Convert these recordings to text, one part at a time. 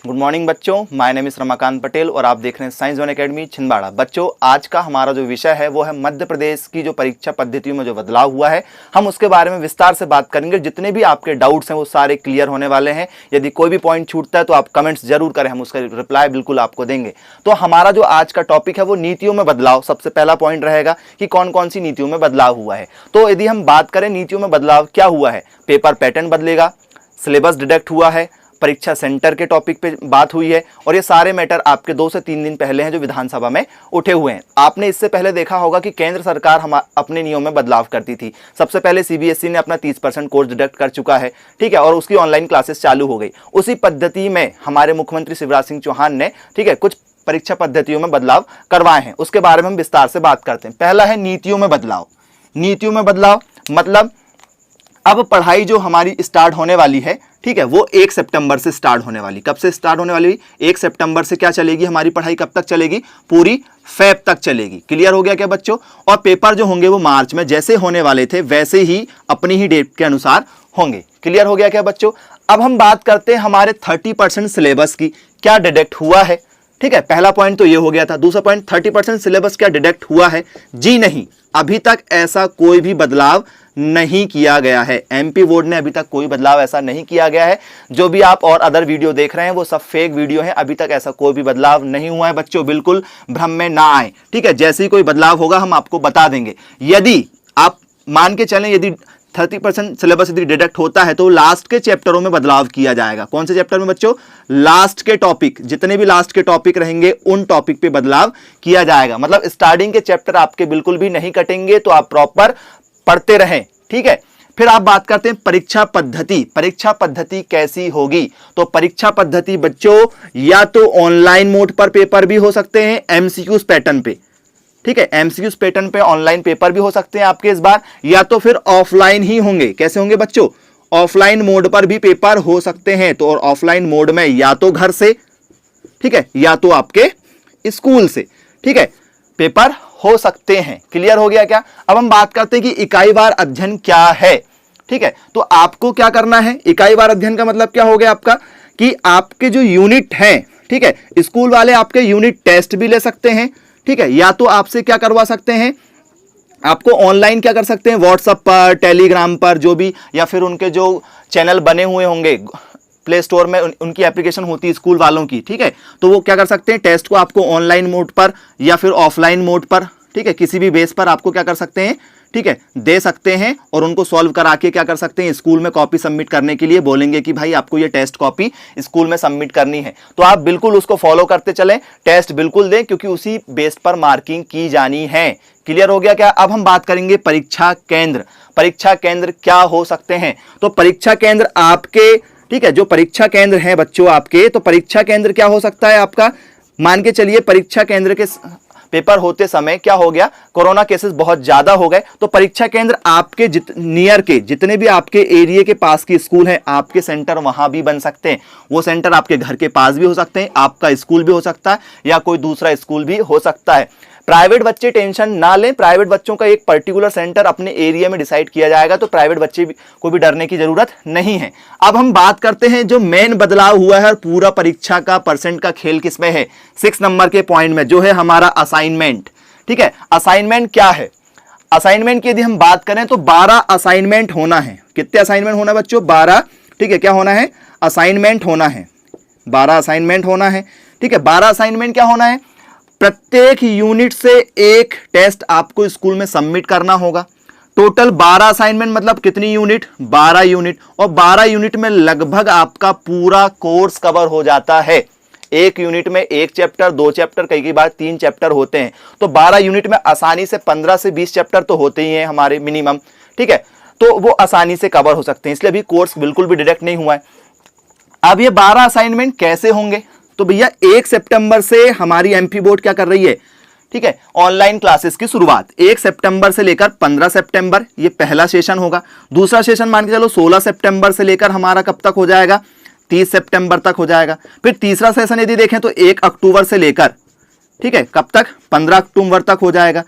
Good morning बच्चों, my name is Ramakant Patel और आप देख रहे हैं साइंस ज़ोन एकेडमी छिंदवाड़ा। बच्चों, आज का हमारा जो विषय है वो है मध्य प्रदेश की जो परीक्षा पद्धतियों में जो बदलाव हुआ है, हम उसके बारे में विस्तार से बात करेंगे। जितने भी आपके डाउट्स हैं वो सारे क्लियर होने वाले हैं। यदि कोई भी पॉइंट छूटता है तो आप कमेंट्स जरूर करें, हम उसका रिप्लाई बिल्कुल आपको देंगे। तो हमारा जो आज का टॉपिक है वो नीतियों में बदलाव। सबसे पहला पॉइंट रहेगा कि कौन कौन सी नीतियों में बदलाव हुआ है। तो यदि हम बात करें नीतियों में बदलाव क्या हुआ है, पेपर पैटर्न बदलेगा, सिलेबस डिडक्ट हुआ है, परीक्षा सेंटर के टॉपिक पे बात हुई है और ये सारे मैटर आपके 2 से 3 दिन पहले हैं जो विधानसभा में उठे हुए हैं। आपने इससे पहले देखा होगा कि केंद्र सरकार अपने नियम में बदलाव करती थी। सबसे पहले सीबीएसई ने अपना 30% कोर्स डिडक्ट कर चुका है, ठीक है, और उसकी ऑनलाइन क्लासेस चालू हो गई। उसी पद्धति में हमारे मुख्यमंत्री शिवराज सिंह चौहान ने, ठीक है, कुछ परीक्षा पद्धतियों में बदलाव करवाए हैं। उसके बारे में हम विस्तार से बात करते हैं। पहला है नीतियों में बदलाव। नीतियों में बदलाव मतलब अब पढ़ाई जो हमारी स्टार्ट होने वाली है, ठीक है, वो 1 सितंबर से स्टार्ट होने वाली। कब से स्टार्ट होने वाली? 1 सितंबर से क्या चलेगी हमारी पढ़ाई? कब तक चलेगी? पूरी फेब तक चलेगी। क्लियर हो गया क्या बच्चों? और पेपर जो होंगे वो मार्च में जैसे होने वाले थे वैसे ही अपनी ही डेट के अनुसार होंगे। क्लियर हो गया क्या बच्चों? अब हम बात करते हैं हमारे 30% सिलेबस की, क्या डिडक्ट हुआ है। ठीक है, पहला पॉइंट तो ये हो गया था। दूसरा पॉइंट, 30% सिलेबस क्या डिडक्ट हुआ है? जी नहीं, अभी तक ऐसा कोई भी बदलाव नहीं किया गया है। एमपी बोर्ड ने अभी तक कोई बदलाव ऐसा नहीं किया गया है। जो भी आप और अदर वीडियो देख रहे हैं वो सब फेक वीडियो है। अभी तक ऐसा कोई भी बदलाव नहीं हुआ है बच्चों, बिल्कुल भ्रम में ना आए। ठीक है, जैसे ही कोई बदलाव होगा हम आपको बता देंगे। यदि आप मान के चलें, यदि 30% सिलेबस यदि डिडक्ट होता है तो लास्ट के चैप्टरों में बदलाव किया जाएगा। कौन से चैप्टर में बच्चों? लास्ट के टॉपिक, जितने भी लास्ट के टॉपिक रहेंगे उन टॉपिक पे बदलाव किया जाएगा। मतलब स्टार्टिंग के चैप्टर आपके बिल्कुल भी नहीं कटेंगे, तो आप प्रॉपर पढ़ते रहें। ठीक है, फिर आप बात करते हैं परीक्षा पद्धति। परीक्षा पद्धति कैसी होगी? तो परीक्षा पद्धति बच्चों या तो ऑनलाइन मोड पर पेपर भी हो सकते हैं, एमसीक्यूज पैटर्न पे। ठीक है, एमसीक्यूज पैटर्न पे ऑनलाइन पेपर भी हो सकते हैं आपके इस बार, या तो फिर ऑफलाइन ही होंगे। कैसे होंगे बच्चों? ऑफलाइन मोड पर भी पेपर हो सकते हैं। तो और ऑफलाइन मोड में या तो घर से, ठीक है, या तो आपके स्कूल से, ठीक है, पेपर हो सकते हैं। क्लियर हो गया क्या? अब हम बात करते हैं कि इकाईवार अध्ययन क्या है। ठीक है, तो आपको क्या करना है? इकाईवार अध्ययन का मतलब क्या हो गया आपका कि आपके जो यूनिट हैं, ठीक है, स्कूल वाले आपके यूनिट टेस्ट भी ले सकते हैं। ठीक है, या तो आपसे क्या करवा सकते हैं, आपको ऑनलाइन क्या कर सकते हैं, व्हाट्सएप पर, टेलीग्राम पर, जो भी, या फिर उनके जो चैनल बने हुए होंगे प्ले स्टोर में, उनकी एप्लीकेशन होती है स्कूल वालों की। ठीक है, तो वो क्या कर सकते हैं, टेस्ट को आपको ऑनलाइन मोड पर या फिर ऑफलाइन मोड पर, ठीक है, किसी भी बेस पर आपको क्या कर सकते हैं, ठीक है, दे सकते हैं। और उनको सॉल्व करा के क्या कर सकते हैं, स्कूल में कॉपी सबमिट करने के लिए बोलेंगे कि भाई आपको ये टेस्ट कॉपी स्कूल में सबमिट करनी है। तो आप बिल्कुल उसको फॉलो करते चलें, टेस्ट बिल्कुल दें, क्योंकि उसी बेस पर मार्किंग की जानी है। क्लियर हो गया क्या? अब हम बात करेंगे परीक्षा केंद्र। परीक्षा केंद्र क्या हो सकते हैं? तो परीक्षा केंद्र आपके, ठीक है, जो परीक्षा केंद्र हैं बच्चों आपके, तो परीक्षा केंद्र क्या हो सकता है आपका? मान के चलिए परीक्षा केंद्र के पेपर होते समय क्या हो गया, कोरोना केसेस बहुत ज्यादा हो गए, तो परीक्षा केंद्र आपके नियर के जितने भी आपके एरिया के पास की स्कूल हैं, आपके सेंटर वहां भी बन सकते हैं। वो सेंटर आपके घर के पास भी हो सकते हैं, आपका स्कूल भी हो सकता है, या कोई दूसरा स्कूल भी हो सकता है। प्राइवेट बच्चे टेंशन ना लें, प्राइवेट बच्चों का एक पर्टिकुलर सेंटर अपने एरिया में डिसाइड किया जाएगा, तो प्राइवेट बच्चे को भी डरने की जरूरत नहीं है। अब हम बात करते हैं जो मेन बदलाव हुआ है और पूरा परीक्षा का परसेंट का खेल किसमें है, 6 नंबर के पॉइंट में, जो है हमारा असाइनमेंट। ठीक है, असाइनमेंट क्या है? असाइनमेंट की यदि हम बात करें तो 12 असाइनमेंट होना है। कितने असाइनमेंट होना है बच्चों? 12। ठीक है, क्या होना है? असाइनमेंट होना है। 12 असाइनमेंट होना है। ठीक है, 12 असाइनमेंट क्या होना है? प्रत्येक यूनिट से एक टेस्ट आपको स्कूल में सबमिट करना होगा। टोटल 12 असाइनमेंट मतलब कितनी यूनिट? 12 यूनिट। और 12 यूनिट में लगभग आपका पूरा कोर्स कवर हो जाता है। एक यूनिट में एक चैप्टर, 2 चैप्टर, कई बार 3 चैप्टर होते हैं, तो 12 यूनिट में आसानी से 15 से 20 चैप्टर तो होते ही हैं हमारे मिनिमम। ठीक है, तो वो आसानी से कवर हो सकते हैं, इसलिए अभी कोर्स बिल्कुल भी डिडक्ट नहीं हुआ है। अब ये 12 असाइनमेंट कैसे होंगे? तो भैया 1 सितंबर से हमारी एमपी बोर्ड क्या कर रही है, ठीक है, ऑनलाइन क्लासेस की शुरुआत 1 सितंबर से लेकर 15 सितंबर, ये पहला सेशन होगा। दूसरा सेशन मान के चलो 16 सितंबर से लेकर हमारा कब तक हो जाएगा, 30 सितंबर तक हो जाएगा। फिर तीसरा सेशन यदि देखें तो 1 अक्टूबर से लेकर, ठीक है, कब तक, 15 अक्टूबर तक हो जाएगा।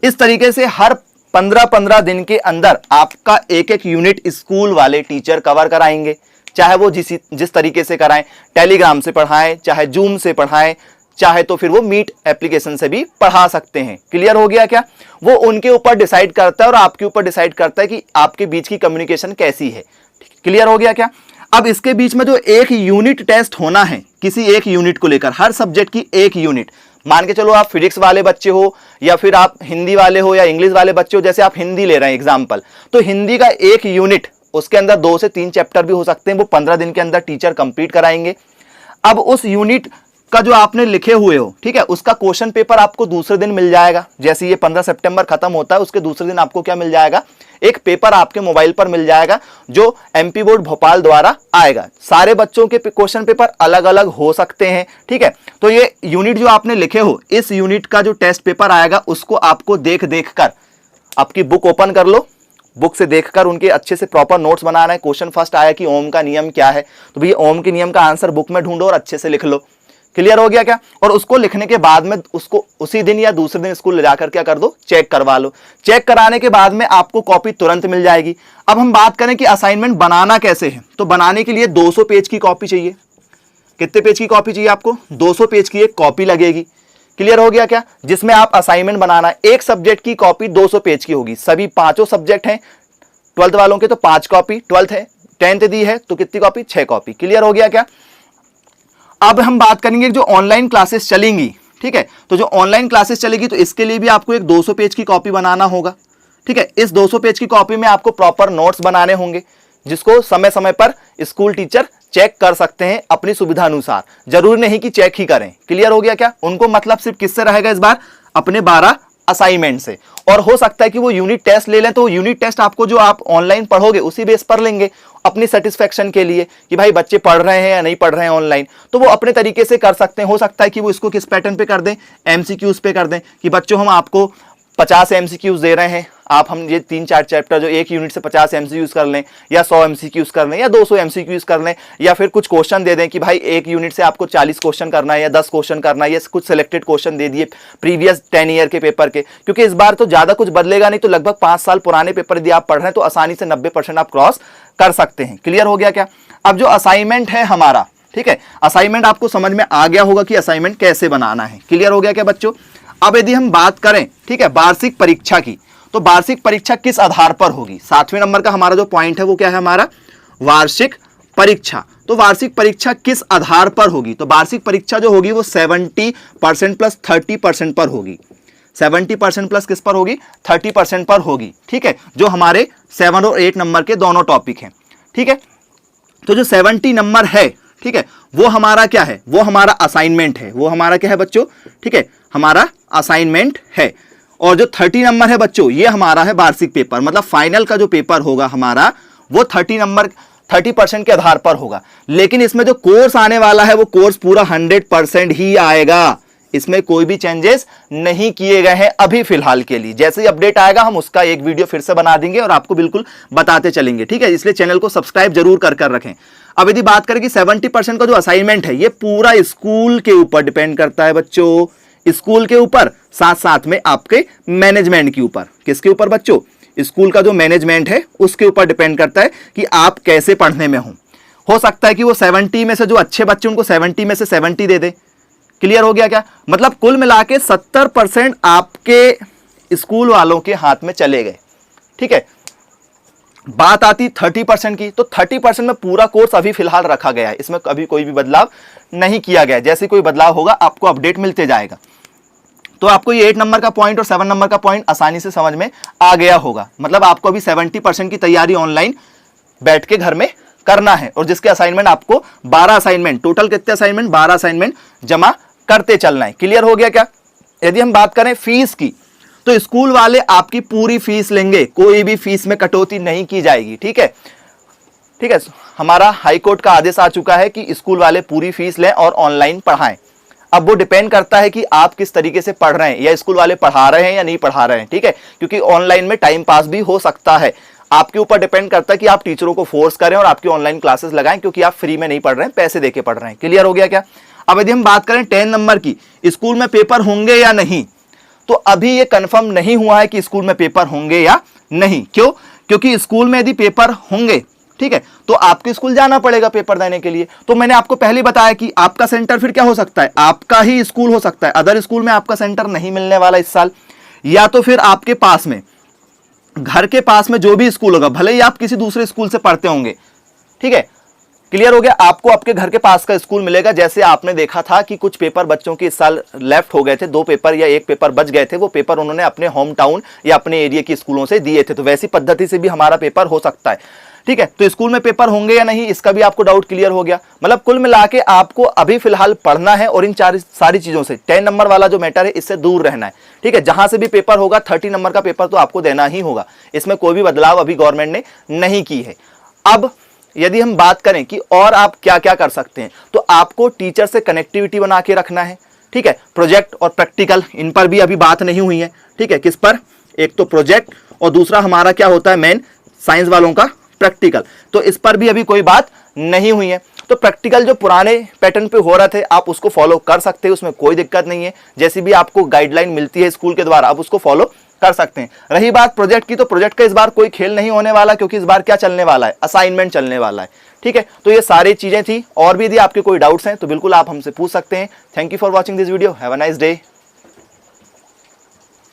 इस तरीके से हर 15-15 दिन के अंदर आपका एक एक यूनिट स्कूल वाले टीचर कवर कराएंगे। चाहे वो जिस तरीके से कराएं, टेलीग्राम से पढ़ाएं, चाहे जूम से पढ़ाएं, चाहे तो फिर वो मीट एप्लीकेशन से भी पढ़ा सकते हैं। क्लियर हो गया क्या? वो उनके ऊपर डिसाइड करता है और आपके ऊपर डिसाइड करता है कि आपके बीच की कम्युनिकेशन कैसी है। क्लियर हो गया क्या? अब इसके बीच में जो एक यूनिट टेस्ट होना है, किसी एक यूनिट को लेकर, हर सब्जेक्ट की एक यूनिट, मान के चलो आप फिजिक्स वाले बच्चे हो या फिर आप हिंदी वाले हो या इंग्लिश वाले बच्चे हो, जैसे आप हिंदी ले रहे हैं एग्जाम्पल, तो हिंदी का एक यूनिट, उसके अंदर 2 से 3 चैप्टर भी हो सकते हैं, वो 15 दिन के अंदर टीचर कंप्लीट कराएंगे। अब उस यूनिट का जो आपने लिखे हुए हो, ठीक है, उसका क्वेश्चन पेपर आपको दूसरे दिन मिल जाएगा। जैसे ये 15 सितंबर खत्म होता है, उसके दूसरे दिन आपको क्या मिल जाएगा? एक पेपर आपके मोबाइल पर मिल जाएगा जो एमपी बोर्ड भोपाल द्वारा आएगा। सारे बच्चों के क्वेश्चन पेपर अलग अलग हो सकते हैं, ठीक है। तो ये यूनिट जो आपने लिखे हो, इस यूनिट का जो टेस्ट पेपर आएगा उसको आपको देख कर, आपकी बुक ओपन कर लो, बुक से देखकर उनके अच्छे से प्रॉपर नोट्स बनाना है। क्वेश्चन फर्स्ट आया कि ओम का नियम क्या है, तो भैया ओम के नियम का आंसर बुक में ढूंढो और अच्छे से लिख लो। क्लियर हो गया क्या? और उसको लिखने के बाद में उसको उसी दिन या दूसरे दिन स्कूल ले जाकर क्या कर दो, चेक करवा लो। चेक कराने के बाद में आपको कॉपी तुरंत मिल जाएगी। अब हम बात करें कि असाइनमेंट बनाना कैसे है, तो बनाने के लिए 200 पेज की कॉपी चाहिए। कितने पेज की कॉपी चाहिए आपको? 200 पेज की एक कॉपी लगेगी। क्लियर हो गया क्या? जिसमें आप असाइनमेंट बनाना है। एक सब्जेक्ट की कॉपी 200 पेज की होगी। सभी 5 सब्जेक्ट हैं 12th वालों के, तो 5 कॉपी, 12th है, 10th दी है तो कितनी कॉपी? 6 कॉपी। क्लियर हो गया क्या? अब हम बात करेंगे जो ऑनलाइन क्लासेस चलेंगी, ठीक है, तो जो ऑनलाइन क्लासेस चलेगी तो इसके लिए भी आपको एक 200 पेज की कॉपी बनाना होगा, ठीक है। इस 200 पेज की कॉपी में आपको प्रॉपर नोट्स बनाने होंगे, जिसको समय समय पर स्कूल टीचर चेक कर सकते हैं अपनी सुविधा अनुसार। जरूरी नहीं कि चेक ही करें। क्लियर हो गया क्या? उनको मतलब सिर्फ किससे रहेगा इस बार? अपने 12 असाइनमेंट से। और हो सकता है कि वो यूनिट टेस्ट ले लें, तो यूनिट टेस्ट आपको जो आप ऑनलाइन पढ़ोगे उसी बेस पर लेंगे अपनी सेटिस्फेक्शन के लिए कि भाई बच्चे पढ़ रहे हैं या नहीं पढ़ रहे हैं ऑनलाइन, तो वो अपने तरीके से कर सकते हैं। हो सकता है कि वो इसको किस पैटर्न पे कर दें, एमसीक्यूज पे कर दें कि बच्चों हम आपको 50 एमसीक्यूज दे रहे हैं, आप हम ये 3-4 चैप्टर जो एक यूनिट से 50 एमसीक्यूज कर लें, या 100 एमसीक्यूज कर लें, या 200 एमसीक्यूज कर लें, या फिर कुछ क्वेश्चन दे दें कि भाई एक यूनिट से आपको 40 क्वेश्चन करना है या 10 क्वेश्चन करना है, या कुछ सिलेक्टेड क्वेश्चन दे दिए प्रीवियस 10 ईयर के पेपर के, क्योंकि इस बार तो ज्यादा कुछ बदलेगा नहीं, तो लगभग 5 साल पुराने पेपर यदि आप पढ़ रहे हैं तो आसानी से 90% आप क्रॉस कर सकते हैं। क्लियर हो गया क्या? अब जो असाइनमेंट है हमारा, ठीक है, असाइनमेंट आपको समझ में आ गया होगा कि असाइनमेंट कैसे बनाना है। क्लियर हो गया क्या बच्चों? अब यदि हम बात करें, ठीक है, वार्षिक परीक्षा की, तो वार्षिक परीक्षा किस आधार पर होगी? 7वें नंबर का हमारा जो पॉइंट है वो क्या है हमारा? वार्षिक परीक्षा। तो वार्षिक परीक्षा किस आधार पर होगी? तो वार्षिक परीक्षा जो होगी वो 70% प्लस 30% पर होगी। 70% प्लस किस पर होगी? 30% पर होगी, ठीक है, जो हमारे 7 और 8 नंबर के दोनों टॉपिक हैं, ठीक है। तो जो 70 नंबर है, ठीक है, वो हमारा क्या है? वो हमारा असाइनमेंट है। वो हमारा क्या है बच्चों? ठीक है, हमारा असाइनमेंट है। और जो 30 नंबर है बच्चों, ये हमारा है वार्षिक पेपर, मतलब फाइनल का जो पेपर होगा हमारा वो 30% के आधार पर होगा। लेकिन इसमें जो कोर्स आने वाला है वो कोर्स पूरा 100% ही आएगा। इसमें कोई भी चेंजेस नहीं किए गए हैं अभी फिलहाल के लिए। जैसे ही अपडेट आएगा हम उसका एक वीडियो फिर से बना देंगे और आपको बिल्कुल बताते चलेंगे, ठीक है। इसलिए चैनल को सब्सक्राइब जरूर कर रखें। अब यदि बात करें कि 70% का जो असाइनमेंट है ये पूरा स्कूल के ऊपर डिपेंड करता है बच्चों, स्कूल के ऊपर, साथ साथ में आपके मैनेजमेंट के ऊपर। किसके ऊपर बच्चों? स्कूल का जो मैनेजमेंट है उसके ऊपर डिपेंड करता है कि आप कैसे पढ़ने में हो सकता है कि वो 70 में से जो अच्छे बच्चे उनको 70 में से 70 दे दे। क्लियर हो गया क्या? मतलब कुल मिला के 70% आपके स्कूल वालों के हाथ में चले गए, ठीक है। बात आती 30% की, तो 30% में पूरा कोर्स अभी फिलहाल रखा गया है, इसमें कभी कोई भी बदलाव नहीं किया गया। जैसे कोई बदलाव होगा आपको अपडेट मिलते जाएगा। तो आपको ये 8 नंबर का पॉइंट और 7 नंबर का पॉइंट आसानी से समझ में आ गया होगा। मतलब आपको अभी 70% की तैयारी ऑनलाइन बैठ के घर में करना है, और जिसके असाइनमेंट आपको 12 असाइनमेंट, टोटल कितने असाइनमेंट? 12 असाइनमेंट जमा करते चलना है। क्लियर हो गया क्या? यदि हम बात करें फीस की, तो स्कूल वाले आपकी पूरी फीस लेंगे, कोई भी फीस में कटौती नहीं की जाएगी, ठीक है। ठीक है, हमारा हाई कोर्ट का आदेश आ चुका है कि स्कूल वाले पूरी फीस लें और ऑनलाइन पढ़ाएं। अब वो डिपेंड करता है कि आप किस तरीके से पढ़ रहे हैं, या स्कूल वाले पढ़ा रहे हैं या नहीं पढ़ा रहे हैं, ठीक है, क्योंकि ऑनलाइन में टाइम पास भी हो सकता है। आपके ऊपर डिपेंड करता है कि आप टीचरों को फोर्स करें और आपकी ऑनलाइन क्लासेस लगाएं, क्योंकि आप फ्री में नहीं पढ़ रहे हैं, पैसे देके पढ़ रहे हैं। क्लियर हो गया क्या? अब यदि हम बात करें 10 नंबर की, स्कूल में पेपर होंगे या नहीं, तो अभी ये कंफर्म नहीं हुआ है कि स्कूल में पेपर होंगे या नहीं। क्यों? क्योंकि स्कूल में यदि पेपर होंगे ठीक है, तो आपको स्कूल जाना पड़ेगा पेपर देने के लिए। तो मैंने आपको पहले बताया कि आपका सेंटर फिर क्या हो सकता है, आपका ही स्कूल हो सकता है, अदर स्कूल में आपका सेंटर नहीं मिलने वाला इस साल, या तो फिर आपके पास में, घर के पास में जो भी स्कूल होगा, भले ही आप किसी दूसरे स्कूल से पढ़ते होंगे, ठीक है, क्लियर हो गया, आपको आपके घर के पास का स्कूल मिलेगा। जैसे आपने देखा था कि कुछ पेपर बच्चों के इस साल लेफ्ट हो गए थे, 2 पेपर या 1 पेपर बच गए थे, वो पेपर उन्होंने अपने होम टाउन या अपने एरिया के स्कूलों से दिए थे। तो वैसी पद्धति से भी हमारा पेपर हो सकता है, ठीक है। तो स्कूल में पेपर होंगे या नहीं, इसका भी आपको डाउट क्लियर हो गया। मतलब कुल मिला के आपको अभी फिलहाल पढ़ना है और इन सारी चीजों से 10 नंबर वाला जो मैटर है इससे दूर रहना है, ठीक है। जहां से भी पेपर होगा 30 नंबर का पेपर तो आपको देना ही होगा, इसमें कोई भी बदलाव अभी गवर्नमेंट ने नहीं की है। अब यदि हम बात करें कि और आप क्या क्या कर सकते हैं, तो आपको टीचर से कनेक्टिविटी बना के रखना है, ठीक है। प्रोजेक्ट और प्रैक्टिकल, इन पर भी अभी बात नहीं हुई है, ठीक है। किस पर, एक तो प्रोजेक्ट और दूसरा हमारा क्या होता है मेन साइंस वालों का प्रैक्टिकल, तो इस पर भी अभी कोई बात नहीं हुई है। तो प्रैक्टिकल जो पुराने पैटर्न पे हो रहे थे आप उसको फॉलो कर सकते हैं, उसमें कोई दिक्कत नहीं है। जैसी भी आपको गाइडलाइन मिलती है स्कूल के द्वारा आप उसको फॉलो कर सकते हैं। रही बात प्रोजेक्ट की, तो प्रोजेक्ट का इस बार कोई खेल नहीं होने वाला, क्योंकि इस बार क्या चलने वाला है, असाइनमेंट चलने वाला है, ठीक है। तो ये सारी चीजें थी, और भी यदि आपके कोई डाउट्स हैं तो बिल्कुल आप हमसे पूछ सकते हैं। Thank you for watching this video, have a nice day.